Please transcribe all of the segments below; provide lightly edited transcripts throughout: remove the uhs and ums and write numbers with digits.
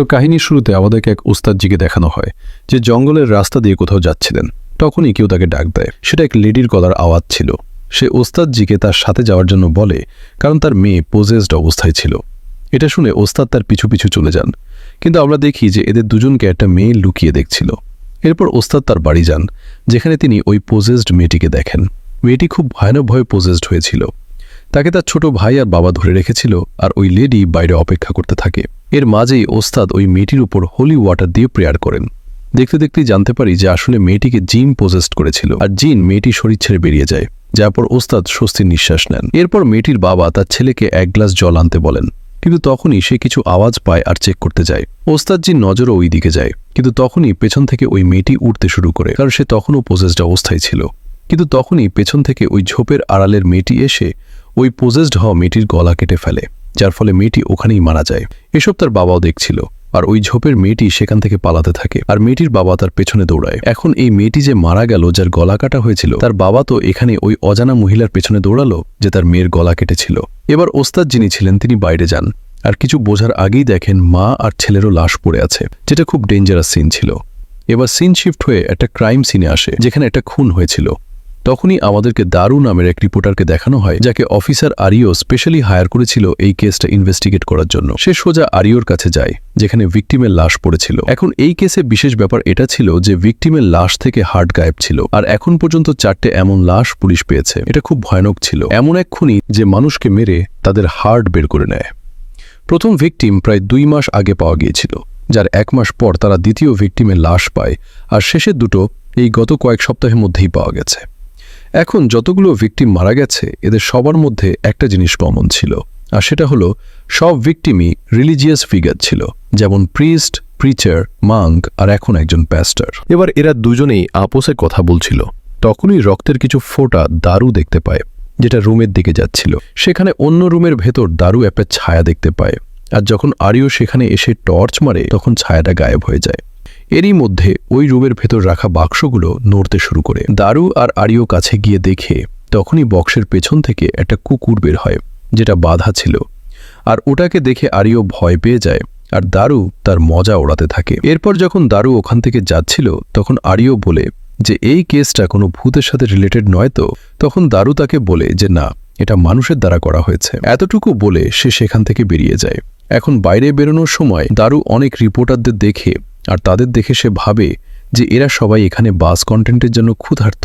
তো কাহিনীর শুরুতে আমাদেরকে এক ওস্তাদজিকে দেখানো হয় যে জঙ্গলের রাস্তা দিয়ে কোথাও যাচ্ছিলেন। তখনই কেউ তাকে ডাক দেয়। সেটা এক লেডির গলার আওয়াজ ছিল। সে ওস্তাদজিকে তার সাথে যাওয়ার জন্য বলে, কারণ তার মেয়ে পোজেসড অবস্থায় ছিল। এটা শুনে ওস্তাদ তার পিছু পিছু চলে যান, কিন্তু আমরা দেখি যে এদের দুজনকে একটা মেয়ে লুকিয়ে দেখছিল। এরপর ওস্তাদ তার বাড়ি যান, যেখানে তিনি ওই পোজেসড মেয়েটিকে দেখেন। মেয়েটি খুব ভয়ানকভাবে পোজেসড হয়েছিল। তাকে তার ছোট ভাই আর বাবা ধরে রেখেছিল, আর ওই লেডি বাইরে অপেক্ষা করতে থাকে। এর মাঝেই ওস্তাদ ওই মেয়েটির উপর হোলি ওয়াটার দিয়ে প্রেয়ার করেন। দেখতে দেখতেই জানতে পারি যে আসলে মেয়েটিকে জিন পোজেসড করেছিল, আর জিন মেয়েটির শরীর ছেড়ে বেরিয়ে যায়, যার পর ওস্তাদ স্বস্তির নিঃশ্বাস নেন। এরপর মেয়েটির বাবা তার ছেলেকে এক গ্লাস জল আনতে বলেন, কিন্তু তখনই সে কিছু আওয়াজ পায় আর চেক করতে যায়। ওস্তাদজির নজরও ওই দিকে যায়, কিন্তু তখনই পেছন থেকে ওই মেয়েটি উঠতে শুরু করে, কারণ সে তখনও পোজেসড অবস্থায় ছিল। কিন্তু তখনই পেছন থেকে ওই ঝোপের আড়ালের মেয়েটি এসে ওই পোজেসড হওয়া মেয়েটির গলা কেটে ফেলে, যার ফলে মেয়েটি ওখানেই মারা যায়। এসব তার বাবাও দেখছিল, আর ওই ঝোপের মেয়েটি সেখান থেকে পালাতে থাকে, আর মেয়েটির বাবা তার পেছনে দৌড়ায়। এখন এই মেয়েটি যে মারা গেল, যার গলা কাটা হয়েছিল, তার বাবা তো এখানে ওই অজানা মহিলার পেছনে দৌড়ালো যে তার মেয়ের গলা কেটেছিল। এবার ওস্তাদ যিনি ছিলেন তিনি বাইরে যান, আর কিছু বোঝার আগেই দেখেন মা আর ছেলেরও লাশ পড়ে আছে, যেটা খুব ডেঞ্জারাস সিন ছিল। এবার সিন শিফট হয়ে একটা ক্রাইম সিনে আসে, যেখানে একটা খুন হয়েছিল। তখনই আমাদেরকে দারু নামের এক রিপোর্টারকে দেখানো হয়, যাকে অফিসার আরিও স্পেশালি হায়ার করেছিল এই কেসটা ইনভেস্টিগেট করার জন্য। সে সোজা আরিওর কাছে যায়, যেখানে ভিকটিমের লাশ পড়েছিল। এখন এই কেসে বিশেষ ব্যাপার এটা ছিল যে ভিকটিমের লাশ থেকে হার্ট গায়েব ছিল, আর এখন পর্যন্ত 4টে এমন লাশ পুলিশ পেয়েছে। এটা খুব ভয়ানক ছিল, এমন এক খুনি যে মানুষকে মেরে তাদের হার্ট বের করে নেয়। প্রথম ভিকটিম প্রায় 2 মাস আগে পাওয়া গিয়েছিল, যার 1 মাস পর তারা দ্বিতীয় ভিকটিমের লাশ পায়, আর শেষের দুটো এই গত কয়েক সপ্তাহের মধ্যেই পাওয়া গেছে। এখন যতগুলো ভিকটিম মারা গেছে, এদের সবার মধ্যে একটা জিনিস কমন ছিল, আর সেটা হলো সব ভিকটিমই রিলিজিয়াস ফিগার ছিল, যেমন প্রিস্ট, প্রিচার, মাঙ্ক আর এখন একজন প্যাস্টার। এবার এরা দুজনেই আপোসে কথা বলছিল। তখনই রক্তের কিছু ফোঁটা দারু দেখতে পায়, যেটা রুমের দিকে যাচ্ছিল। সেখানে অন্য রুমের ভেতর দারু একটা ছায়া দেখতে পায়, আর যখন আরিও সেখানে এসে টর্চ মারে, তখন ছায়াটা গায়েব হয়ে যায়। এরই মধ্যে ওই রুমের ভেতর রাখা বাক্সগুলো নড়তে শুরু করে। দারু আর আরিও কাছে গিয়ে দেখে তখনই বক্সের পেছন থেকে একটা কুকুর বের হয়, যেটা বাঁধা ছিল, আর ওটাকে দেখে আরিও ভয় পেয়ে যায়, আর দারু তার মজা ওড়াতে থাকে। এরপর যখন দারু ওখান থেকে যাচ্ছিল, তখন আরিও বলে যে এই কেসটা কোনো ভূতের সাথে রিলেটেড নয় তো। তখন দারু তাকে বলে যে না, এটা মানুষের দ্বারা করা হয়েছে। এতটুকু বলে সে সেখান থেকে বেরিয়ে যায়। এখন বাইরে বেরোনোর সময় দারু অনেক রিপোর্টারদের দেখে, আর তাদের দেখে সে ভাবে যে এরা সবাই এখানে বাস কন্টেন্টের জন্য ক্ষুধার্ত,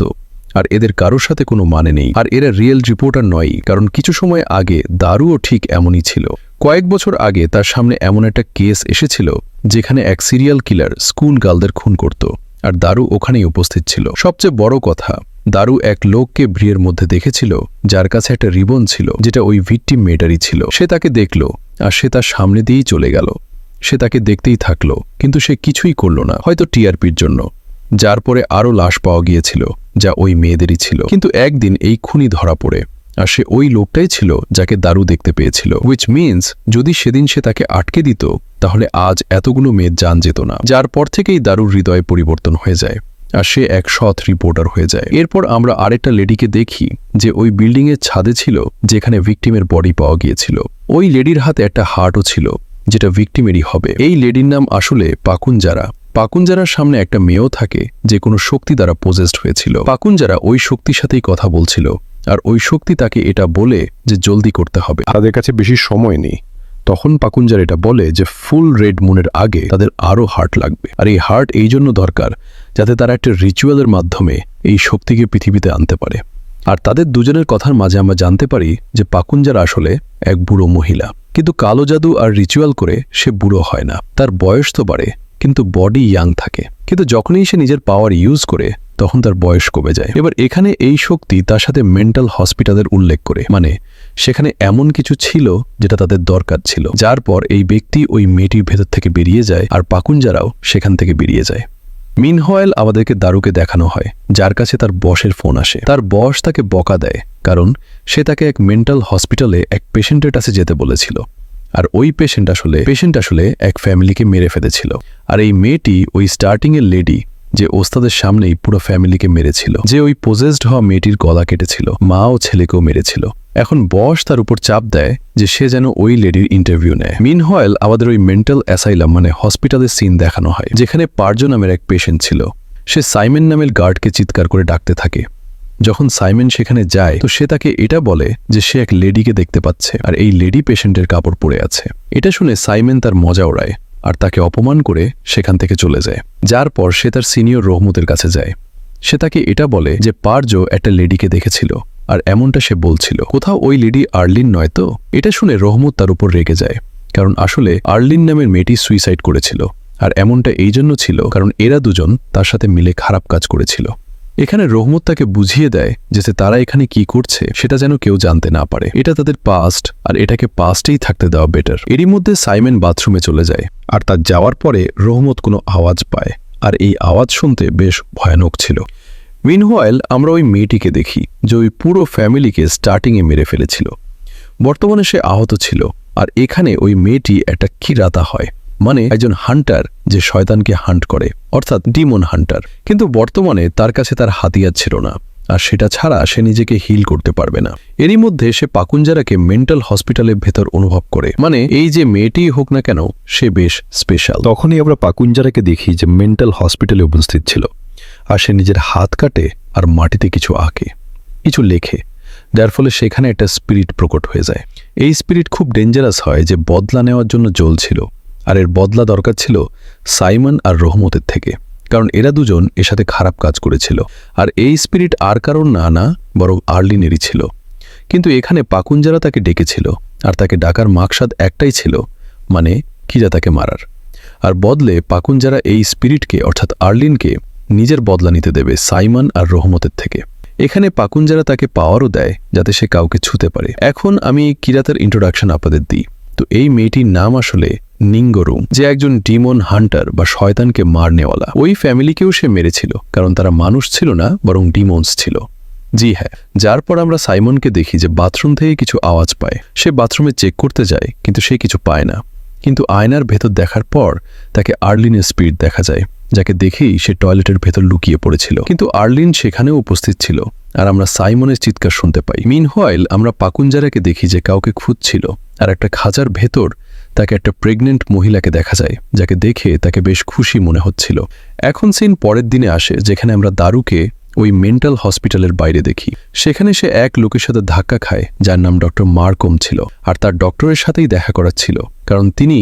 আর এদের কারোর সাথে কোনো মানে নেই, আর এরা রিয়েল রিপোর্টার নয়। কারণ কিছু সময় আগে দারুও ঠিক এমনই ছিল। কয়েক বছর আগে তার সামনে এমন একটা কেস এসেছিল, যেখানে এক সিরিয়াল কিলার স্কুল গার্লদের খুন করত, আর দারু ওখানেই উপস্থিত ছিল। সবচেয়ে বড় কথা, দারু এক লোককে ভিড়ের মধ্যে দেখেছিল, যার কাছে একটা রিবন ছিল, যেটা ওই ভিকটিম মেয়েটারই ছিল। সে তাকে দেখল, আর সে তার সামনে দিয়েই চলে গেল। সে তাকে দেখতেই থাকলো, কিন্তু সে কিছুই করল না, হয়তো টিআরপির জন্য। যার পরে আরও লাশ পাওয়া গিয়েছিল, যা ওই মেয়েদেরই ছিল। কিন্তু একদিন এই খুনি ধরা পড়ে, আর সে ওই লোকটাই ছিল যাকে দারু দেখতে পেয়েছিল। হুইচ মিনস যদি সেদিন সে তাকে আটকে দিত, তাহলে আজ এতগুলো মেয়ের জান যেত না। যার পর থেকেই দারুর হৃদয়ে পরিবর্তন হয়ে যায়, আর সে এক সৎ রিপোর্টার হয়ে যায়। এরপর আমরা আরেকটা লেডিকে দেখি, যে ওই বিল্ডিংয়ের ছাদে ছিল, যেখানে ভিকটিমের বডি পাওয়া গিয়েছিল। ওই লেডির হাতে একটা হার্টও ছিল, যেটা ভিকটিমেরই হবে। এই লেডির নাম আসলে পাকুনজারা। পাকুনজারার সামনে একটা মেয়েও থাকে, যে কোনো শক্তি দ্বারা পোজেসড হয়েছিল। পাকুনজারা ওই শক্তির সাথেই কথা বলছিল, আর ওই শক্তি তাকে এটা বলে যে জলদি করতে হবে, তাদের কাছে বেশি সময় নেই। তখন পাকুনজারা এটা বলে যে ফুল রেড মুনের আগে তাদের আরও হার্ট লাগবে, আর এই হার্ট এই জন্য দরকার যাতে তারা একটা রিচুয়ালের মাধ্যমে এই শক্তিকে পৃথিবীতে আনতে পারে। আর তাদের দুজনের কথার মাঝে আমরা জানতে পারি যে পাকুনজারা আসলে এক বুড়ো মহিলা, কিন্তু কালো জাদু আর রিচুয়াল করে সে বুড়ো হয় না। তার বয়স তো বাড়ে, কিন্তু বডি ইয়াং থাকে। কিন্তু যখনই সে নিজের পাওয়ার ইউজ করে, তখন তার বয়স কমে যায়। এবার এখানে এই শক্তি তার সাথে মেন্টাল হসপিটালের উল্লেখ করে, মানে সেখানে এমন কিছু ছিল যেটা তাদের দরকার ছিল। যার পর এই ব্যক্তি ওই মেয়েটির ভেতর থেকে বেরিয়ে যায়, আর পাকুনজারাও সেখান থেকে বেরিয়ে যায়। মিনহয়েল আমাদেরকে দারুকে দেখানো হয়, যার কাছে তার বসের ফোন আসে। তার বস তাকে বকা দেয়, কারণ সে তাকে এক মেন্টাল হসপিটালে এক পেশেন্টের কাছে যেতে বলেছিল, আর ওই পেশেন্ট আসলে এক ফ্যামিলিকে মেরে ফেলেছিল। আর এই মেয়েটি ওই স্টার্টিংয়ের লেডি, যে ওস্তাদের সামনেই পুরো ফ্যামিলিকে মেরেছিল, যে ওই পোজেসড হওয়া মেয়েটির গলা কেটেছিল, মা ও ছেলেকেও মেরেছিল। এখন বস তার উপর চাপ দেয় যে সে যেন ওই লেডির ইন্টারভিউ নেয়। মিনহোয়াইল আমাদের ওই মেন্টাল অ্যাসাইলাম মানে হসপিটালের সিন দেখানো হয়, যেখানে পার্জো নামের এক পেশেন্ট ছিল। সে সাইমন নামের গার্ডকে চিৎকার করে ডাকতে থাকে। যখন সাইমন সেখানে যায় তো সে তাকে এটা বলে যে সে এক লেডিকে দেখতে পাচ্ছে, আর এই লেডি পেশেন্টের কাপড় পরে আছে। এটা শুনে সাইমন তার মজা ওড়ায় আর তাকে অপমান করে সেখান থেকে চলে যায়। যার পর সে তার সিনিয়র রহমতের কাছে যায়। সে তাকে এটা বলে যে পার্জো একটা লেডিকে দেখেছিল, আর এমনটা সে বলছিল। কোথাও ওই লেডি আর্লিন নয় তো? এটা শুনে রহমত তার উপর রেগে যায়, কারণ আসলে আর্লিন নামের মেয়েটি সুইসাইড করেছিল, আর এমনটা এই জন্য ছিল কারণ এরা দুজন তার সাথে মিলে খারাপ কাজ করেছিল। এখানে রহমত তাকে বুঝিয়ে দেয় যে তারা এখানে কি করছে সেটা যেন কেউ জানতে না পারে। এটা তাদের পাস্ট, আর এটাকে পাস্টেই থাকতে দেওয়া বেটার। এরই মধ্যে সাইমন বাথরুমে চলে যায়, আর তার যাওয়ার পরে রহমত কোনো আওয়াজ পায়, আর এই আওয়াজ শুনতে বেশ ভয়ানক ছিল। মিনহোয়াইল আমরা ওই মেয়েটিকে দেখি যে ওই পুরো ফ্যামিলিকে স্টার্টিংয়ে মেরে ফেলেছিল। বর্তমানে সে আহত ছিল, আর এখানে ওই মেয়েটি একটা কিরাতা হয়, মানে একজন হান্টার যে শয়তানকে হান্ট করে, অর্থাৎ ডিমন হান্টার। কিন্তু বর্তমানে তার কাছে তার হাতিয়ার ছিল না, আর সেটা ছাড়া সে নিজেকে হিল করতে পারবে না। এরই মধ্যে সে পাকুঞ্জারাকে মেন্টাল হসপিটালের ভেতর অনুভব করে, মানে এই যে মেয়েটিই হোক না কেন সে বেশ স্পেশাল। তখনই আমরা পাকুঞ্জারাকে দেখি যে মেন্টাল হসপিটালে উপস্থিত ছিল, আর সে নিজের হাত কাটে আর মাটিতে কিছু আঁকে, কিছু লেখে, যার ফলে সেখানে একটা স্পিরিট প্রকট হয়ে যায়। এই স্পিরিট খুব ডেঞ্জারাস হয়, যে বদলা নেওয়ার জন্য জ্বলছিল, আর এর বদলা দরকার ছিল সাইমন আর রহমতের থেকে, কারণ এরা দুজন এর সাথে খারাপ কাজ করেছিল। আর এই স্পিরিট আর কারণ না বরং আর্লিনেরই ছিল। কিন্তু এখানে পাকুঞ্জারা তাকে ডেকেছিল, আর তাকে ডাকার মাকসাদ একটাই ছিল, মানে কিরাতাকে মারার। আর বদলে পাকুঞ্জারা এই স্পিরিটকে অর্থাৎ আর্লিনকে নিজের বদলা নিতে দেবে সাইমন আর রহমতের থেকে। এখানে পাকুঞ্জারা তাকে পাওয়ারও দেয় যাতে সে কাউকে ছুতে পারে। এখন আমি কিরাতার ইন্ট্রোডাকশন আপনাদের দিই। তো এই মেয়েটির নাম আসলে নিঙ্গরুম, যে একজন ডিমন হান্টার বা শয়তানকে মারনেওয়ালা। ওই ফ্যামিলিকেও সে মেরেছিল, কারণ তারা মানুষ ছিল না বরং ডিমন্স ছিল। জি হ্যাঁ। যার পর আমরা সাইমনকে দেখি যে বাথরুম থেকে কিছু আওয়াজ পায়। সে বাথরুমে চেক করতে যায়, কিন্তু সে কিছু পায় না। কিন্তু আয়নার ভেতর দেখার পর তাকে আর্লিনের স্পিরিট দেখা যায়, যাকে দেখেই সে টয়লেটের ভেতর লুকিয়ে পড়েছিল। কিন্তু আর্লিন সেখানেও উপস্থিত ছিল, আর আমরা সাইমনের চিৎকার শুনতে পাই। মিনহোয়াইল আমরা পাকুঞ্জারাকে দেখি যে কাউকে খুঁজছিল, আর একটা খাঁচার ভেতর তাকে একটা প্রেগনেন্ট মহিলাকে দেখা যায়, যাকে দেখে তাকে বেশ খুশি মনে হচ্ছিল। এখন সিন পরের দিনে আসে, যেখানে আমরা দারুকে ওই মেন্টাল হসপিটালের বাইরে দেখি। সেখানে সে এক লোকের সাথে ধাক্কা খায় যার নাম ডক্টর মার্কম ছিল, আর তার ডক্টরের সাথেই দেখা করার ছিল, কারণ তিনি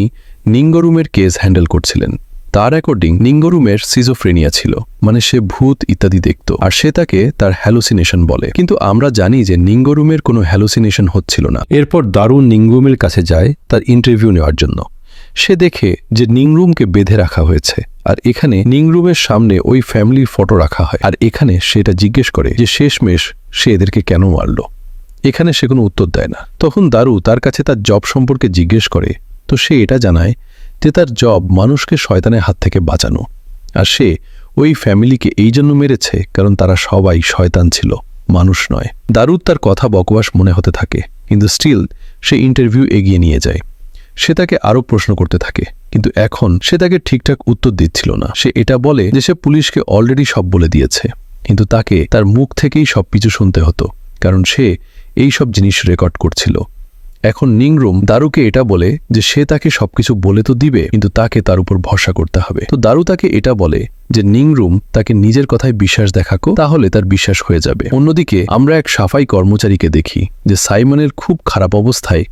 নিঙ্গরুমের কেস হ্যান্ডেল করছিলেন। তার অ্যাকর্ডিং নিঙ্গরুমের সিজোফ্রেনিয়া ছিল, মানে সে ভূত ইত্যাদি দেখত, আর সে তাকে তার হ্যালুসিনেশন বলে। কিন্তু আমরা জানি যে নিঙ্গরুমের কোনো হ্যালুসিনেশন হচ্ছিল না। এরপর দারু নিঙ্গরুমের কাছে যায় তার ইন্টারভিউ নেওয়ার জন্য। সে দেখে যে নিংরুমকে বেঁধে রাখা হয়েছে, আর এখানে নিংরুমের সামনে ওই ফ্যামিলির ফটো রাখা হয়। আর এখানে সেটা জিজ্ঞেস করে যে শেষমেশ সে এদেরকে কেন মারল। এখানে সে কোনো উত্তর দেয় না। তখন দারু তার কাছে তার জব সম্পর্কে জিজ্ঞেস করে, তো সে এটা জানায় যে তার জব মানুষকে শয়তানের হাত থেকে বাঁচানো, আর সে ওই ফ্যামিলিকে এই জন্য মেরেছে কারণ তারা সবাই শয়তান ছিল, মানুষ নয়। দারুর তার কথা বকবাস মনে হতে থাকে, কিন্তু স্টিল সে ইন্টারভিউ এগিয়ে নিয়ে যায়। সে তাকে আরও প্রশ্ন করতে থাকে, কিন্তু এখন সে তাকে ঠিকঠাক উত্তর দিচ্ছিল না। সে এটা বলে যে সে পুলিশকে অলরেডি সব বলে দিয়েছে, কিন্তু তাকে তার মুখ থেকেই সব কিছু শুনতে হতো, কারণ সে এই সব জিনিস রেকর্ড করছিল। এখন নিংরুম দারুকে এটা বলে যে সে তাকে সবকিছু বলে তো দিবে, কিন্তু তাকে তার উপর ভরসা করতে হবে। তো দারু তাকে এটা বলে যে নিংরুম তাকে নিজের কথায় বিশ্বাস দেখাকো, তাহলে তার বিশ্বাস হয়ে যাবে। অন্যদিকে আমরা এক সাফাই কর্মচারীকে দেখি যে সাইমনের খুব খারাপ অবস্থায়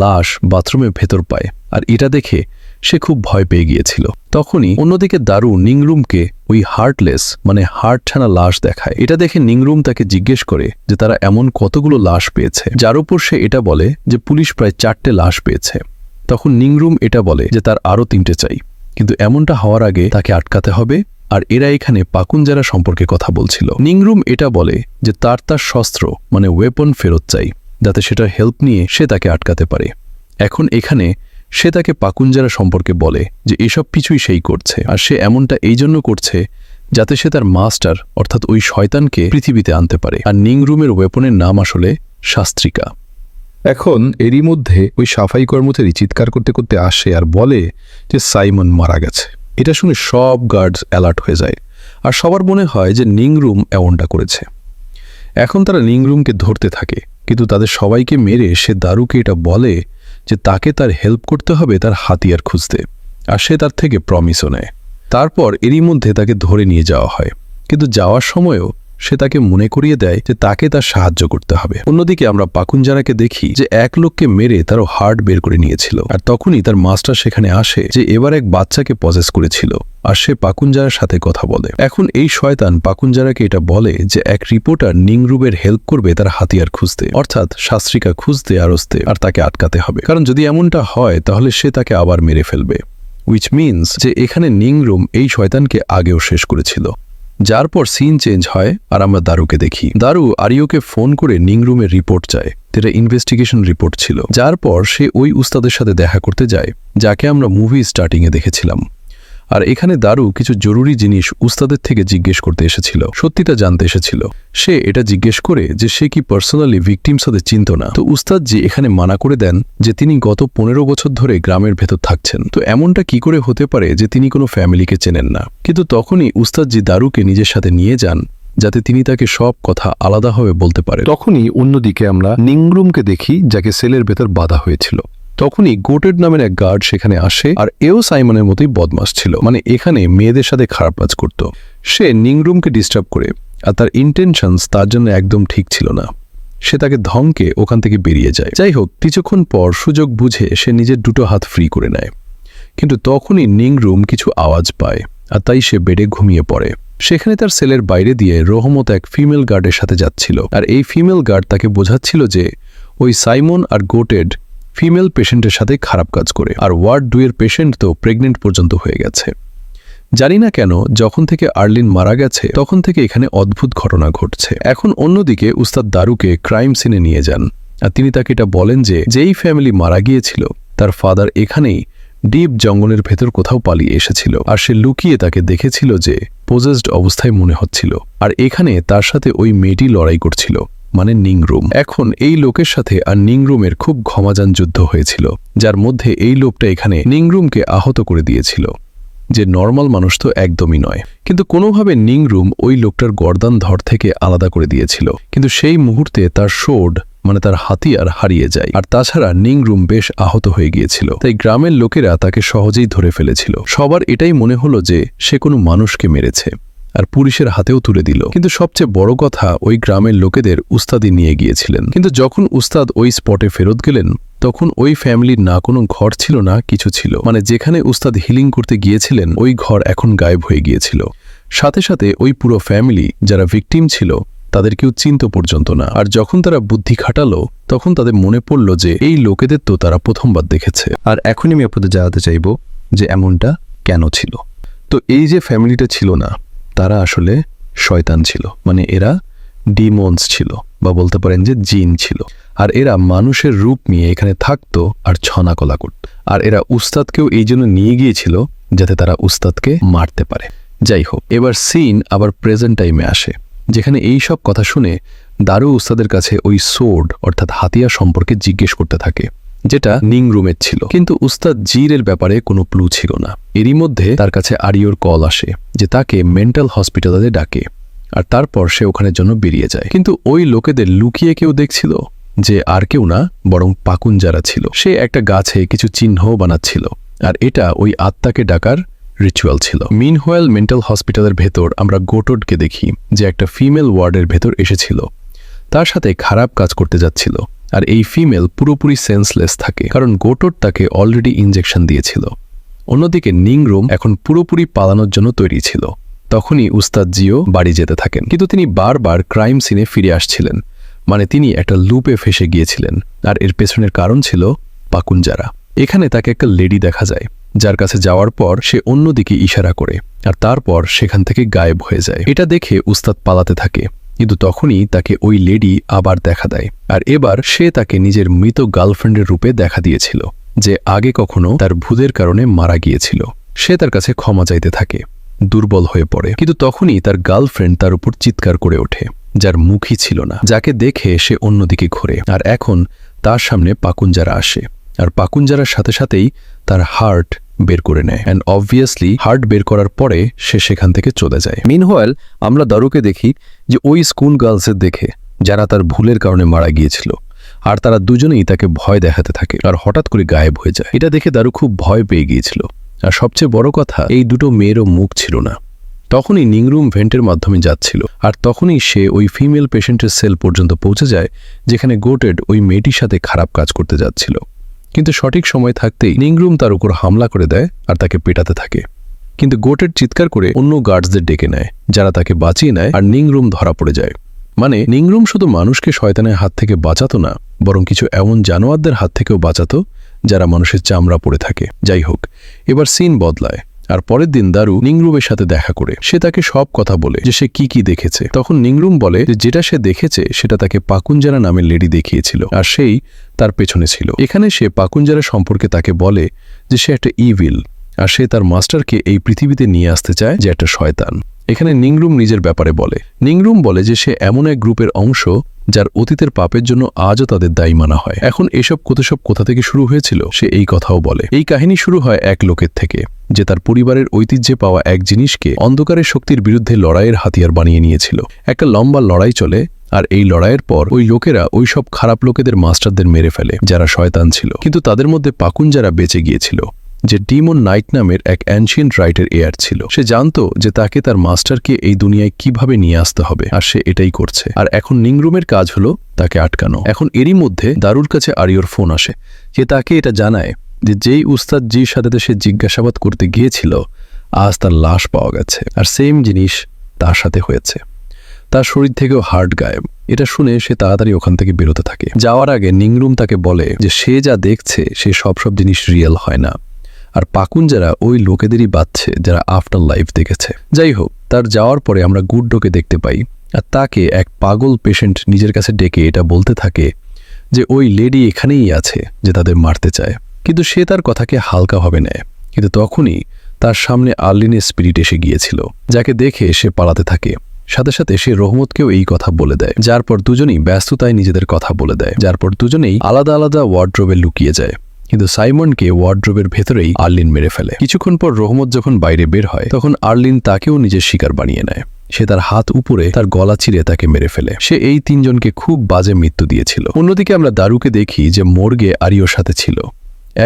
লাশ বাথরুমের ভেতর পায়, আর এটা দেখে সে খুব ভয় পেয়ে গিয়েছিল। তখনই অন্যদিকে দারু নিংরুমকে ওই হার্টলেস মানে হার্ট ছাড়া লাশ দেখায়। এটা দেখে নিংরুম তাকে জিজ্ঞেস করে যে তারা এমন কতগুলো লাশ পেয়েছে, যার উপর সে এটা বলে যে পুলিশ প্রায় 4টে লাশ পেয়েছে। তখন নিংরুম এটা বলে যে তার আরও 3টে চাই, কিন্তু এমনটা হওয়ার আগে তাকে আটকাতে হবে। আর এরা এখানে পাকুঞ্জারা সম্পর্কে কথা বলছিল। নিংরুম এটা বলে যে তার শস্ত্র মানে ওয়েপন ফেরত চাই, যাতে সেটার হেল্প নিয়ে সে তাকে আটকাতে পারে। এখন এখানে সে তাকে পাকুঞ্জারা সম্পর্কে বলে যে এসব কিছুই সেই করছে, আর সে এমনটা এই জন্য করছে যাতে সে তার মাস্টার অর্থাৎ ওই শয়তানকে পৃথিবীতে আনতে পারে। আর নিংরুমের ওয়েপনের নাম আসলে শাস্ত্রিকা। এখন এরই মধ্যে ওই সাফাই কর্মচারী চিৎকার করতে করতে আসে আর বলে যে সাইমন মারা গেছে। এটা শুনে সব গার্ডস অ্যালার্ট হয়ে যায়, আর সবার মনে হয় যে নিংরুম এমনটা করেছে। এখন তারা নিংরুমকে ধরতে থাকে, কিন্তু তাদের সবাইকে মেরে সে দারুকে এটা বলে যে তাকে তার হেল্প করতে হবে তার হাতিয়ার খুঁজতে, আর সে তার থেকে প্রমিসও নেয়। তারপর এরই মধ্যে তাকে ধরে নিয়ে যাওয়া হয়, কিন্তু যাওয়ার সময়ও সে তাকে মনে করিয়ে দেয় যে তাকে তার সাহায্য করতে হবে। অন্যদিকে আমরা পাকুনজারাকে দেখি যে এক লোককে মেরে তারও হার্ট বের করে নিয়েছিল, আর তখনই তার মাস্টার সেখানে আসে যে এবার এক বাচ্চাকে পজেস করেছিল, আর সে পাকুনজারার সাথে কথা বলে। এখন এই শয়তান পাকুনজারাকে এটা বলে যে এক রিপোর্টার নিংরুমের হেল্প করবে তার হাতিয়ার খুঁজতে, অর্থাৎ শাস্ত্রিকা খুঁজতে আরস্তে, আর তাকে আটকাতে হবে, কারণ যদি এমনটা হয় তাহলে সে তাকে আবার মেরে ফেলবে। উইচ মিনস যে এখানে নিংরুম এই শয়তানকে আগেও শেষ করেছিল। যার পর সিন চেঞ্জ হয় আর আমরা দারুকে দেখি। দারু আরিওকে ফোন করে নিংরুমের রিপোর্ট চায়, যেটা ইনভেস্টিগেশন রিপোর্ট ছিল। যার পর সে ওই উস্তাদের সাথে দেখা করতে যায় যাকে আমরা মুভি স্টার্টিংয়ে দেখেছিলাম। আর এখানে দারু কিছু জরুরি জিনিস উস্তাদের থেকে জিজ্ঞেস করতে এসেছিল, সত্যিটা জানতে এসেছিল। সে এটা জিজ্ঞেস করে যে সে কি পার্সোনালি ভিকটিমস সাথে চিনত না। তো উস্তাদজি এখানে মানা করে দেন যে তিনি গত 15 বছর ধরে গ্রামের ভেতর থাকছেন, তো এমনটা কি করে হতে পারে যে তিনি কোনো ফ্যামিলিকে চেনেন না। কিন্তু তখনই উস্তাদজি দারুকে নিজের সাথে নিয়ে যান যাতে তিনি তাকে সব কথা আলাদাভাবে বলতে পারে। তখনই অন্যদিকে আমরা নিংরুমকে দেখি যাকে সেলের ভেতর বাধা হয়েছিল। তখনই গোটেড নামের এক গার্ড সেখানে আসে, আর এও সাইমনের মতোই বদমাশ ছিল, মানে এখানে মেয়েদের সাথে খারাপ কাজ করত। সে নিংরুমকে ডিস্টার্ব করে, আর তার ইন্টেনশনস তার জন্য একদম ঠিক ছিল না। সে তাকে ধমকে ওখান থেকে বেরিয়ে যায়। যাই হোক, কিছুক্ষণ পর সুযোগ বুঝে সে নিজের দুটো হাত ফ্রি করে নেয়, কিন্তু তখনই নিংরুম কিছু আওয়াজ পায়, আর তাই সে বেডে ঘুমিয়ে পড়ে। সেখানে তার সেলের বাইরে দিয়ে রহমত এক ফিমেল গার্ডের সাথে যাচ্ছিল, আর এই ফিমেল গার্ড তাকে বোঝাচ্ছিল যে ওই সাইমন আর গোটেড ফিমেল পেশেন্টের সাথে খারাপ কাজ করে, আর ওয়ার্ড 2 এর পেশেন্ট তো প্রেগনেন্ট পর্যন্ত হয়ে গেছে। জানি না কেন যখন থেকে আর্লিন মারা গেছে তখন থেকে এখানে অদ্ভুত ঘটনা ঘটছে। এখন অন্যদিকে উস্তাদ দারুকে ক্রাইম সিনে নিয়ে যান, আর তিনি তাকে এটা বলেন যে যেই ফ্যামিলি মারা গিয়েছিল তার ফাদার এখানেই ডিপ জঙ্গলের ভেতর কোথাও পালিয়ে এসেছিল, আর সে লুকিয়ে তাকে দেখেছিল যে পোজেসড অবস্থায় মনে হচ্ছিল, আর এখানে তার সাথে ওই মেয়েটি লড়াই করছিল, মানে নিংরুম। এখন এই লোকের সাথে আর নিংরুমের খুব ঘমাজান যুদ্ধ হয়েছিল, যার মধ্যে এই লোকটা এখানে নিংরুমকে আহত করে দিয়েছিল, যে নর্মাল মানুষ তো একদমই নয়। কিন্তু কোনোভাবে নিংরুম ওই লোকটার গর্দান ধর থেকে আলাদা করে দিয়েছিল, কিন্তু সেই মুহূর্তে তার শোড মানে তার হাতিয়ার হারিয়ে যায়, আর তাছাড়া নিংরুম বেশ আহত হয়ে গিয়েছিল, তাই গ্রামের লোকেরা তাকে সহজেই ধরে ফেলেছিল। সবার এটাই মনে হলো যে সে কোনো মানুষকে মেরেছে, আর পুলিশের হাতেও তুলে দিল। কিন্তু সবচেয়ে বড় কথা, ওই গ্রামের লোকেদের উস্তাদি নিয়ে গিয়েছিলেন। কিন্তু যখন উস্তাদ ওই স্পটে ফেরত গেলেন তখন ওই ফ্যামিলির না কোনো ঘর ছিল না কিছু ছিল, মানে যেখানে উস্তাদ হিলিং করতে গিয়েছিলেন ওই ঘর এখন গায়েব হয়ে গিয়েছিল। সাথে সাথে ওই পুরো ফ্যামিলি যারা ভিকটিম ছিল তাদের কেউ চিনতে পর্যন্ত না। আর যখন তারা বুদ্ধি খাটালো তখন তাদের মনে পড়ল যে এই লোকেদের তো তারা প্রথমবার দেখেছে। আর এখনই আমি আপনাদের জানাতে চাইব যে এমনটা কেন ছিল। তো এই যে ফ্যামিলিটা ছিল না, তারা আসলে শয়তান ছিল, মানে এরা ডিমন্স ছিল, বা বলতে পারেন যে জিন ছিল। আর এরা মানুষের রূপ নিয়ে এখানে থাকতো আর ছনাকলা করত। আর এরা উস্তাদকেও এই জন্য নিয়ে গিয়েছিল যাতে তারা উস্তাদকে মারতে পারে। যাই হোক, এবার সিন আবার প্রেজেন্ট টাইমে আসে, যেখানে এই সব কথা শুনে দারু উস্তাদের কাছে ওই সোর্ড অর্থাৎ হাতিয়ার সম্পর্কে জিজ্ঞেস করতে থাকে, যেটা নিংরুমের ছিল। কিন্তু উস্তাদ জিরের ব্যাপারে কোনো ক্লু ছিল না। এরই মধ্যে তার কাছে আরিওর কল আসে যে তাকে মেন্টাল হসপিটালে ডাকে, আর তারপর সে ওখানের জন্য বেরিয়ে যায়। কিন্তু ওই লোকেদের লুকিয়ে কেউ দেখছিল যে আর কেউ না, বরং পাকুনজারা ছিল। সে একটা গাছে কিছু চিহ্ন বানাচ্ছিল, আর এটা ওই আত্মাকে ডাকার রিচুয়াল ছিল। মিনহোয়াল মেন্টাল হসপিটালের ভেতর আমরা গোটোডকে দেখি, যে একটা ফিমেল ওয়ার্ডের ভেতর এসেছিল, তার সাথে খারাপ কাজ করতে যাচ্ছিল। আর এই ফিমেল পুরোপুরি সেন্সলেস থাকে, কারণ গোটোড তাকে অলরেডি ইনজেকশন দিয়েছিল। অন্যদিকে নিংরুম এখন পুরোপুরি পালানোর জন্য তৈরি ছিল। তখনই উস্তাদ জিও বাড়ি যেতে থাকেন, কিন্তু তিনি বারবার ক্রাইম সিনে ফিরে আসছিলেন, মানে তিনি একটা লুপে ফেসে গিয়েছিলেন। আর এর পেছনের কারণ ছিল পাকুনজারা। এখানে তাকে একটা লেডি দেখা যায়, যার কাছে যাওয়ার পর সে অন্যদিকে ইশারা করে, আর তারপর সেখান থেকে গায়েব হয়ে যায়। এটা দেখে উস্তাদ পালাতে থাকে, কিন্তু তখনই তাকে ওই লেডি আবার দেখা দেয়। আর এবার সে তাকে নিজের মৃত গার্লফ্রেন্ডের রূপে দেখা দিয়েছিল, যে আগে কখনো তার ভূতের কারণে মারা গিয়েছিল। সে তার কাছে ক্ষমা চাইতে থাকে, দুর্বল হয়ে পড়ে। কিন্তু তখনই তার গার্লফ্রেন্ড তার উপর চিৎকার করে ওঠে, যার মুখই ছিল না, যাকে দেখে সে অন্যদিকে ঘোরে। আর এখন তার সামনে পাকুনজারা আসে, আর পাকুনজারার সাথে সাথেই তার হার্ট বের করে নেয়। অ্যান্ড অবভিয়াসলি হার্ট বের করার পরে সে সেখান থেকে চলে যায়। মিনহোয়াল আমরা দারুকে দেখি যে ওই স্কুল গার্লসের দেখে যারা তার ভুলের কারণে মারা গিয়েছিল, আর তারা দুজনেই তাকে ভয় দেখাতে থাকে আর হঠাৎ করে গায়েব হয়ে যায়। এটা দেখে দারু খুব ভয় পেয়ে গিয়েছিল। আর সবচেয়ে বড় কথা, এই দুটো মেয়েরও মুখ ছিল না। তখনই নিংরুম ভেন্টের মাধ্যমে যাচ্ছিল, আর তখনই সে ওই ফিমেল পেশেন্টের সেল পর্যন্ত পৌঁছে যায় যেখানে গোটেড ওই মেয়েটির সাথে খারাপ কাজ করতে যাচ্ছিল। কিন্তু সঠিক সময় থাকতেই নিংরুম তার উপর হামলা করে দেয় আর তাকে পেটাতে থাকে। কিন্তু গোটেড চিৎকার করে অন্য গার্ডসদের ডেকে নেয়, যারা তাকে বাঁচিয়ে নেয়, আর নিংরুম ধরা পড়ে যায়। মানে নিংরুম শুধু মানুষকে শয়তানের হাত থেকে বাঁচাতো না, বরং কিছু এমন জানোয়ারদের হাত থেকেও বাঁচাতো যারা মানুষের চামড়া পড়ে থাকে। যাই হোক, এবার সিন বদলায়, আর পরের দিন দারু নিংরুমের সাথে দেখা করে সে তাকে সব কথা বলে যে সে কি কি দেখেছে। তখন নিংরুম বলে যে যেটা সে দেখেছে সেটা তাকে পাকুঞ্জারা নামের লেডি দেখিয়েছিল, আর সেই তার পেছনে ছিল। এখানে সে পাকুঞ্জারা সম্পর্কে তাকে বলে যে সে একটা ইভিল, আর সে তার মাস্টারকে এই পৃথিবীতে নিয়ে আসতে চায় যে একটা শয়তান। এখানে নিংরুম নিজের ব্যাপারে বলে। নিংরুম বলে যে সে এমন এক গ্রুপের অংশ যার অতীতের পাপের জন্য আজও তাদের দায়ী মানা হয়। এখন এসব কোথা থেকে শুরু হয়েছিল সে এই কথাও বলে। এই কাহিনী শুরু হয় এক লোকের থেকে, যে তার পরিবারের ঐতিহ্যে পাওয়া এক জিনিসকে অন্ধকারের শক্তির বিরুদ্ধে লড়াইয়ের হাতিয়ার বানিয়ে নিয়েছিল। একটা লম্বা লড়াই চলে, আর এই লড়াইয়ের পর ওই লোকেরা ওই সব খারাপ লোকেদের মাস্টারদের মেরে ফেলে যারা শয়তান ছিল। কিন্তু তাদের মধ্যে পাকুঞ্জারা বেঁচে গিয়েছিল, যে ডিমন নাইট নামের এক অ্যানশিয়েন্ট রাইটের এয়ার ছিল। সে জানতো যে তাকে তার মাস্টারকে এই দুনিয়ায় কিভাবে নিয়ে আসতে হবে, আর সে এটাই করছে। আর এখন নিংরুমের কাজ হলো তাকে আটকানো। এখন এরই মধ্যে দারুর কাছে আরিওর ফোন আসে, যে তাকে এটা জানায় যে যেই উস্তাদ জির সাথে সে জিজ্ঞাসাবাদ করতে গিয়েছিল, আজ তার লাশ পাওয়া গেছে, আর সেম জিনিস তার সাথে হয়েছে। তার শরীর থেকেও হার্ট গায়েব। এটা শুনে সে তাড়াতাড়ি ওখান থেকে বেরোতে থাকে। যাওয়ার আগে নিংরুম তাকে বলে যে সে যা দেখছে সে সব জিনিস রিয়েল হয় না, আর পাকুঞ্জারা ওই লোকেদেরই বাঁচছে যারা আফটার লাইফ দেখেছে। যাই হোক, তার যাওয়ার পরে আমরা গুড্ডোকে দেখতে পাই, আর তাকে এক পাগল পেশেন্ট নিজের কাছে ডেকে এটা বলতে থাকে যে ওই লেডি এখানেই আছে যে তাদের মারতে চায়। কিন্তু সে তার কথাকে হালকাভাবে নেয়। কিন্তু তখনই তার সামনে আর্লিনের স্পিরিট এসে গিয়েছিল, যাকে দেখে সে পালাতে থাকে। সাথে সাথে সে রহমতকেও এই কথা বলে দেয়, যার পর দুজনেই ব্যস্ততায় নিজেদের কথা বলে দেয়, যার পর দুজনেই আলাদা আলাদা ওয়ার্ড্রোবে লুকিয়ে যায়। কিন্তু সাইমনকে ওয়ার্ড্রোবের ভেতরেই আর্লিন মেরে ফেলে। কিছুক্ষণ পর রহমত যখন বাইরে বের হয়, তখন আর্লিন তাকেও নিজের শিকার বানিয়ে নেয়। সে তার হাত উপরে তার গলা চিরে তাকে মেরে ফেলে। সে এই তিনজনকে খুব বাজে মৃত্যু দিয়েছিল। অন্যদিকে আমরা দারুকে দেখি যে মর্গে আরিওর সাথে ছিল।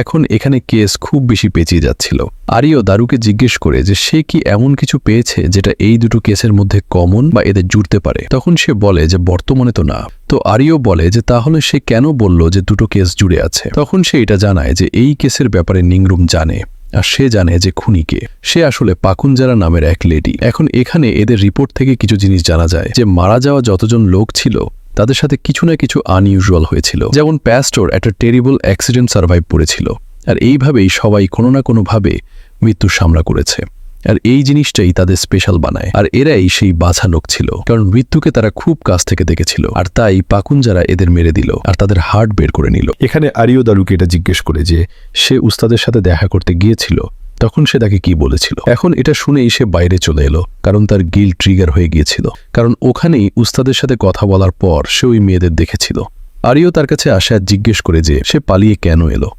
এখন এখানে কেস খুব বেশি পেঁচিয়ে যাচ্ছিল। আরিও দারুকে জিজ্ঞেস করে যে সে কি এমন কিছু পেয়েছে যেটা এই দুটো কেসের মধ্যে কমন বা এদের জুড়তে পারে। তখন সে বলে যে বর্তমানে তো না। তো আরিও বলে যে তাহলে সে কেন বলল যে দুটো কেস জুড়ে আছে। তখন সে এটা জানায় যে এই কেসের ব্যাপারে নিংরুম জানে, আর সে জানে যে খুনিকে। সে আসলে পাকুঞ্জারা নামের এক লেডি। এখন এখানে এদের রিপোর্ট থেকে কিছু জিনিস জানা যায়, যে মারা যাওয়া যতজন লোক ছিল তাদের সাথে কিছু না কিছু আনইউজুয়াল হয়েছিল। যেমন প্যাস্টোর একটা টেরিবল অ্যাক্সিডেন্ট সার্ভাইভ করেছিল, আর এইভাবেই সবাই কোনো না কোনোভাবে মৃত্যুর সামনা করেছে। আর এই জিনিসটাই তাদের স্পেশাল বানায়। আর এরাই সেই বাছা লোক ছিল, কারণ মৃত্যুকে তারা খুব কাছ থেকে দেখেছিল, আর তাই পাকুঞ্জারা এদের মেরে দিল আর তাদের হার্ট বের করে নিল। এখানে আরিও দারুকে এটা জিজ্ঞেস করে যে সে উস্তাদের সাথে দেখা করতে গিয়েছিল, তখন সে তাকে কি বলেছিল। এখন এটা শুনেই সে বাইরে চলে এলো, কারণ তার গিল ট্রিগার হয়ে গিয়েছিল, কারণ ওখানেই উস্তাদের সাথে কথা বলার পর সে ওই মেয়েদের দেখেছিল। আরিও তার কাছে আসে আর জিজ্ঞেস করে যে সে পালিয়ে কেন এলো,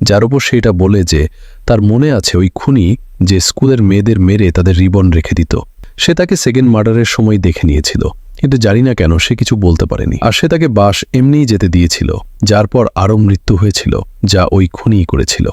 যার উপর সে এটা বলে যে তার মনে আছে ওই খুনি যে স্কুলের মেয়েদের মেরে তাদের রিবন রেখে দিত। সে তাকে সেকেন্ড মার্ডারের সময় দেখে নিয়েছিল, কিন্তু জানি না কেন সে কিছু বলতে পারেনি। আর সে তাকে বাস এমনিই যেতে দিয়েছিল, যার পর আরও মৃত্যু হয়েছিল যা ওই খুনিই করেছিল।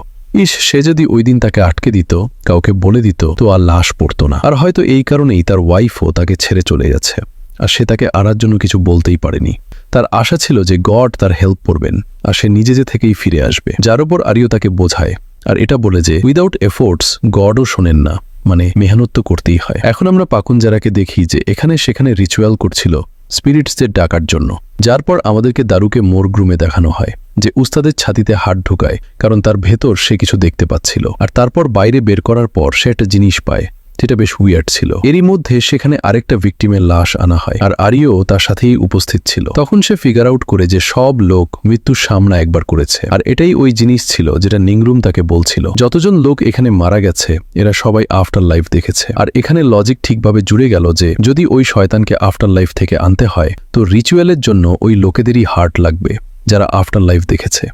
সে যদি ওই দিন তাকে আটকে দিত, কাউকে বলে দিত, তো আর লাশ পড়তো না। আর হয়তো এই কারণেই তার ওয়াইফও তাকে ছেড়ে চলে যাচ্ছে, আর সে তাকে আনার জন্য কিছু বলতেই পারেনি। তার আশা ছিল যে গড তার হেল্প করবেন, আর সে নিজে থেকেই ফিরে আসবে, যার উপর আরিও তাকে বোঝায় আর এটা বলে যে উইদাউট এফোর্টস গডও শোনেন না, মানে মেহনত তো করতেই হয়। এখন আমরা পাকুঞ্জারাকে দেখি যে এখানে সেখানে রিচুয়াল করছিল স্পিরিটসদের ডাকার জন্য, যার পর আমাদেরকে দারুকে মোর গ্রুমে দেখানো হয় যে উস্তাদের ছাতিতে হাত ঢুকায়, কারণ তার ভেতর সে কিছু দেখতে পাচ্ছিল। আর তারপর বাইরে বের করার পর সে একটা জিনিস পায় যেটা বেশ উইয়ার্ড ছিল। এরই মধ্যে সেখানে আরেকটা ভিকটিমের লাশ আনা হয়, আর আরিও তার সাথেই উপস্থিত ছিল। তখন সে ফিগার আউট করে যে সব লোক মৃত্যুর সামনা একবার করেছে, আর এটাই ওই জিনিস ছিল যেটা নিংরুম তাকে বলছিল। যতজন লোক এখানে মারা গেছে এরা সবাই আফটার লাইফ দেখেছে। আর এখানে লজিক ঠিকভাবে জুড়ে গেল যে যদি ওই শয়তানকে আফটার লাইফ থেকে আনতে হয়, তো রিচুয়ালের জন্য ওই লোকেদেরই হার্ট লাগবে যারা আফটার লাইফ দেখেছে।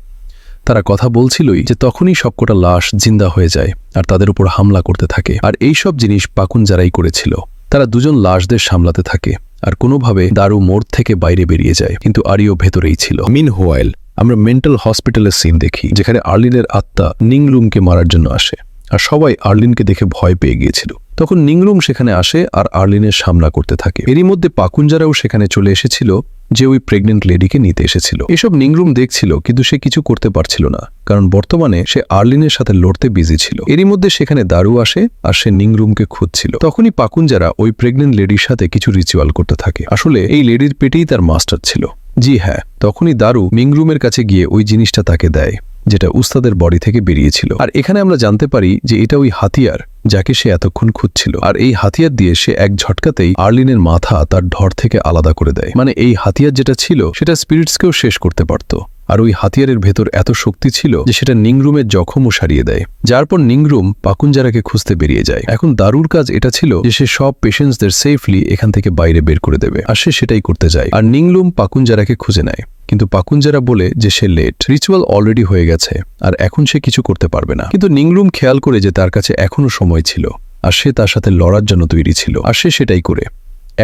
তারা কথা বলছিলই যে তখনই সবকটা লাশ জিন্দা হয়ে যায় আর তাদের উপর হামলা করতে থাকে। আর এই সব জিনিস পাকুঞ্জারাই করেছিল। তারা দুজন লাশদের সামলাতে থাকে, আর কোনোভাবে দারু মোড় থেকে বাইরে বেরিয়ে যায়, কিন্তু আরিও ভেতরেই ছিল। মিনহোয়াইল আমরা মেন্টাল হসপিটালের সিন দেখি, যেখানে আর্লিনের আত্মা নিংরুমকে মারার জন্য আসে, আর সবাই আর্লিনকে দেখে ভয় পেয়ে গিয়েছিল। তখন নিংরুম সেখানে আসে আর আর্লিনের সামনা করতে থাকে। এরই মধ্যে পাকুঞ্জারাও সেখানে চলে এসেছিল, যে ওই প্রেগনেন্ট লেডিকে নিতে এসেছিল। এসব নিংরুম দেখছিল, কিন্তু সে কিছু করতে পারছিল না, কারণ বর্তমানে সে আর্লিনের সাথে লড়তে বিজি ছিল। এরই মধ্যে সেখানে দারু আসে আর সে নিংরুমকে খুঁজছিল। তখনই পাকুঞ্জারা ওই প্রেগনেন্ট লেডির সাথে কিছু রিচুয়াল করতে থাকে। আসলে এই লেডির পেটেই তার মাস্টার ছিল। জি হ্যাঁ, তখনই দারু নিংরুমের কাছে গিয়ে ওই জিনিসটা তাকে দেয়, যেটা উস্তাদের বডি থেকে বেরিয়েছিল। আর এখানে আমরা জানতে পারি যে এটা ওই হাতিয়ার যাকে সে এতক্ষণ খুঁজছিল। আর এই হাতিয়ার দিয়ে সে এক ঝটকাতেই আর্লিনের মাথা তার ধড় থেকে আলাদা করে দেয়। মানে এই হাতিয়ার যেটা ছিল সেটা স্পিরিটসকেও শেষ করতে পারত। আর ওই হাতিয়ারের ভেতর এত শক্তি ছিল যে সেটা নিংরুমের জখমও সারিয়ে দেয়। যার পর নিংরুম পাকুঞ্জারাকে খুঁজতে বেরিয়ে যায়। এখন দারুর কাজ এটা ছিল যে সে সব পেশেন্টসদের সেফলি এখান থেকে বাইরে বের করে দেবে, আর সে সেটাই করতে যায়। আর নিংরুম পাকুঞ্জারাকে খুঁজে নেয়, কিন্তু পাকুঞ্জারা বলে যে সে লেট, রিচুয়াল অলরেডি হয়ে গেছে আর এখন সে কিছু করতে পারবে না। কিন্তু নিংরুম খেয়াল করে যে তার কাছে এখনো সময় ছিল, আর সে তার সাথে লড়ার জন্য তৈরি ছিল, আর সে সেটাই করে।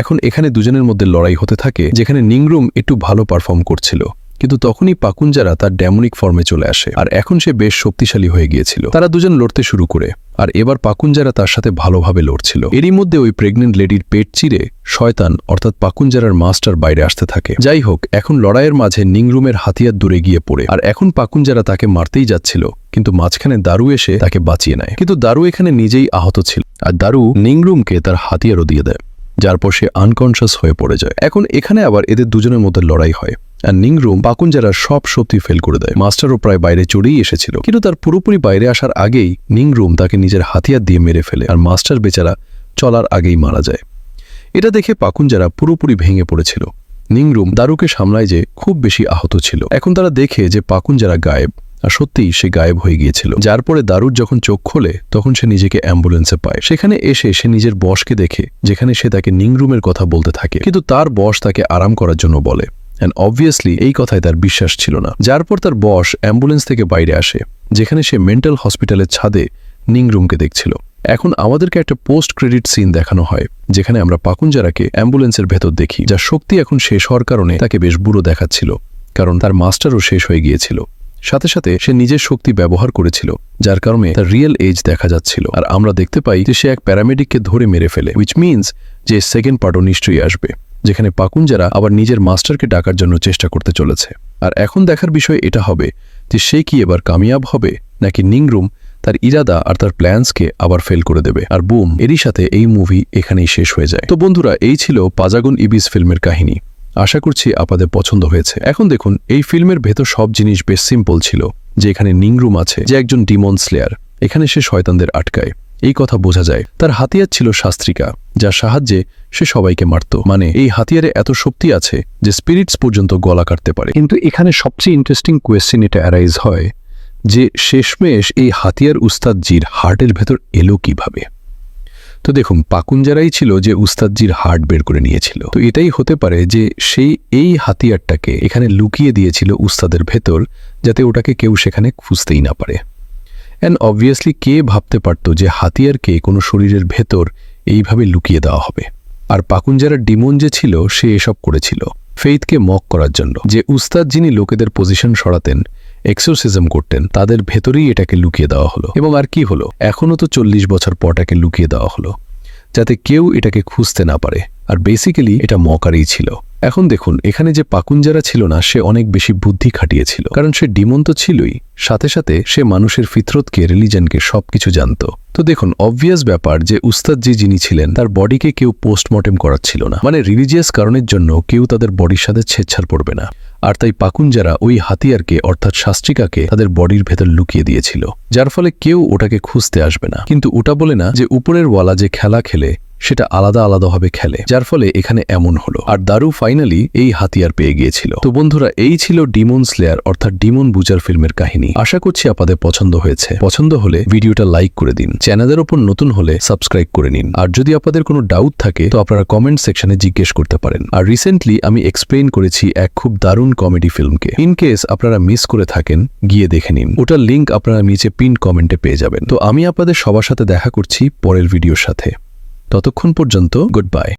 এখন এখানে দুজনের মধ্যে লড়াই হতে থাকে, যেখানে নিংরুম একটু ভালো পারফর্ম করছিল, কিন্তু তখনই পাকুঞ্জারা তার ড্যামনিক ফর্মে চলে আসে, আর এখন সে বেশ শক্তিশালী হয়ে গিয়েছিল। তারা দুজন লড়তে শুরু করে, আর এবার পাকুঞ্জারা তার সাথে ভালোভাবে লড়ছিল। এরই মধ্যে ওই প্রেগনেন্ট লেডির পেট চিরে শয়তান অর্থাৎ পাকুঞ্জারার মাস্টার বাইরে আসতে থাকে। যাই হোক, এখন লড়াইয়ের মাঝে নিংরুমের হাতিয়ার দূরে গিয়ে পড়ে, আর এখন পাকুঞ্জারা তাকে মারতেই যাচ্ছিল, কিন্তু মাঝখানে দারু এসে তাকে বাঁচিয়ে নেয়। কিন্তু দারু এখানে নিজেই আহত ছিল, আর দারু নিংরুমকে তার হাতিয়ারও দিয়ে দেয়, যার পর সে আনকনশাস হয়ে পড়ে যায়। এখন এখানে আবার এদের দুজনের মধ্যে লড়াই হয়, আর নিংরুম পাকুঞ্জারার সব শক্তি ফেল করে দেয়। মাস্টারও প্রায় বাইরে চড়েই এসেছিল, কিন্তু তার পুরোপুরি বাইরে আসার আগেই নিংরুম তাকে নিজের হাতিয়ার দিয়ে মেরে ফেলে, আর মাস্টার বেচারা চলার আগেই মারা যায়। এটা দেখে পাকুঞ্জারা পুরোপুরি ভেঙে পড়েছিল। নিংরুম দারুকে সামলায় যে খুব বেশি আহত ছিল। এখন তারা দেখে যে পাকুঞ্জারা গায়েব, আর সত্যিই সে গায়েব হয়ে গিয়েছিল। যার পরে দারুর যখন চোখ খোলে তখন সে নিজেকে অ্যাম্বুলেন্সে পায়। সেখানে এসে সে নিজের বসকে দেখে, যেখানে সে তাকে নিংরুমের কথা বলতে থাকে, কিন্তু তার বস তাকে আরাম করার জন্য বলে। অ্যান্ড অবভিয়াসলি এই কথায় তার বিশ্বাস ছিল না। যার পর তার বস অ্যাম্বুলেন্স থেকে বাইরে আসে, যেখানে সে মেন্টাল হসপিটালের ছাদে নিংরুমকে দেখছিল। এখন আমাদেরকে একটা পোস্ট ক্রেডিট সিন দেখানো হয়, যেখানে আমরা পাকুঞ্জারাকে অ্যাম্বুলেন্সের ভেতর দেখি, যার শক্তি এখন শেষ হওয়ার কারণে তাকে বেশ বুড়ো দেখাচ্ছিল, কারণ তার মাস্টারও শেষ হয়ে গিয়েছিল। সাথে সাথে সে নিজের শক্তি ব্যবহার করেছিল, যার কারণে তার রিয়েল এজ দেখা যাচ্ছিল। আর আমরা দেখতে পাই যে সে এক প্যারামেডিককে ধরে মেরে ফেলে, উইচ মিনস যে সেকেন্ড পার্টও নিশ্চয়ই আসবে, যেখানে পাকুঞ্জারা আবার নিজের মাস্টারকে ডাকার জন্য চেষ্টা করতে চলেছে। আর এখন দেখার বিষয় এটা হবে যে সে কি এবার কামিয়াব হবে, নাকি নিংরুম তার ইরাদা আর তার প্ল্যান্সকে আবার ফেল করে দেবে। আর বুম, এরই সাথে এই মুভি এখানেই শেষ হয়ে যায়। তো বন্ধুরা, এই ছিল পাজাগুন ইবিস ফিল্মের কাহিনী। আশা করছি আপনাদের পছন্দ হয়েছে। এখন দেখুন, এই ফিল্মের ভেতর সব জিনিস বেশ সিম্পল ছিল, যে এখানে নিংরুম আছে, যে একজন ডিমন স্লেয়ার, এখানে সে শয়তানদের আটকায়, এই কথা বোঝা যায়। তার হাতিয়ার ছিল শাস্ত্রিকা, যার সাহায্যে সে সবাইকে মারত। মানে এই হাতিয়ারে এত শক্তি আছে যে স্পিরিটস পর্যন্ত গলা কাটতে পারে। কিন্তু এখানে সবচেয়ে ইন্টারেস্টিং কোয়েশ্চেন এটা অ্যারাইজ হয় যে শেষমেশ এই হাতিয়ার উস্তাদজির হার্টের ভেতর এলো কিভাবে। তো দেখুন, পাকুঞ্জারাই ছিল যে উস্তাদজির হার্ট বের করে নিয়েছিল। তো এটাই হতে পারে যে সেই এই হাতিয়ারটাকে এখানে লুকিয়ে দিয়েছিল উস্তাদের ভেতর, যাতে ওটাকে কেউ সেখানে খুঁজতেই না পারে। অ্যান্ড অবভিয়াসলি কে ভাবতে পারত যে হাতিয়ারকে কোনো শরীরের ভেতর এইভাবে লুকিয়ে দেওয়া হবে। আর পাকুঞ্জারার ডিমন যে ছিল সে এসব করেছিল ফেইথকে মক করার জন্য। যে উস্তাদ যিনি লোকেদের পজিশন সরাতেন, এক্সোরসিজম করতেন, তাদের ভেতরেই এটাকে লুকিয়ে দেওয়া হলো। এবং আর কি হলো, এখনও তো 40 বছর পর এটাকে লুকিয়ে দেওয়া হলো, যাতে কেউ এটাকে খুঁজতে না পারে। আর বেসিক্যালি এটা মকারই ছিল। এখন দেখুন, এখানে যে পাকুঞ্জারা ছিল না, সে অনেক বেশি বুদ্ধি খাটিয়েছিল, কারণ সে ডিমন তো ছিলই, সাথে সাথে সে মানুষের ফিতরতকে, রিলিজনকে সবকিছু জানত। তো দেখুন, অবভিয়াস ব্যাপার যে উস্তাদ যিনি ছিলেন তার বডিকে কেউ পোস্টমর্টেম করাচ্ছিল না। মানে রিলিজিয়াস কারণের জন্য কেউ তাদের বডির সাথে ছেড়ছাড় পড়বে না। আর তাই পাকুঞ্জারা ওই হাতিয়ারকে অর্থাৎ শাস্ত্রিকাকে তাদের বডির ভেতর লুকিয়ে দিয়েছিল, যার ফলে কেউ ওটাকে খুঁজতে আসবে না। কিন্তু ওটা বলে না যে উপরের ওয়ালা যে খেলা খেলে সেটা আলাদা আলাদাভাবে খেলে, যার ফলে এখানে এমন হলো। আর দারু ফাইনালি এই হাতিয়ার পেয়ে গিয়েছিল। তো বন্ধুরা, এই ছিল ডিমন স্লেয়ার অর্থাৎ ডিমন বুজার ফিল্মের কাহিনী। আশা করছি আপনাদের পছন্দ হয়েছে। পছন্দ হলে ভিডিওটা লাইক করে দিন, চ্যানেলের ওপর নতুন হলে সাবস্ক্রাইব করে নিন। আর যদি আপনাদের কোনো ডাউট থাকে তো আপনারা কমেন্ট সেকশনে জিজ্ঞেস করতে পারেন। আর রিসেন্টলি আমি এক্সপ্লেইন করেছি এক খুব দারুণ কমেডি ফিল্মকে। ইন কেস আপনারা মিস করে থাকেন, গিয়ে দেখে নিন, ওটার লিঙ্ক আপনারা নিচে পিন কমেন্টে পেয়ে যাবেন। তো আমি আপনাদের সবার সাথে দেখা করছি পরের ভিডিওর সাথে। ততক্ষণ পর্যন্ত গুড বাই।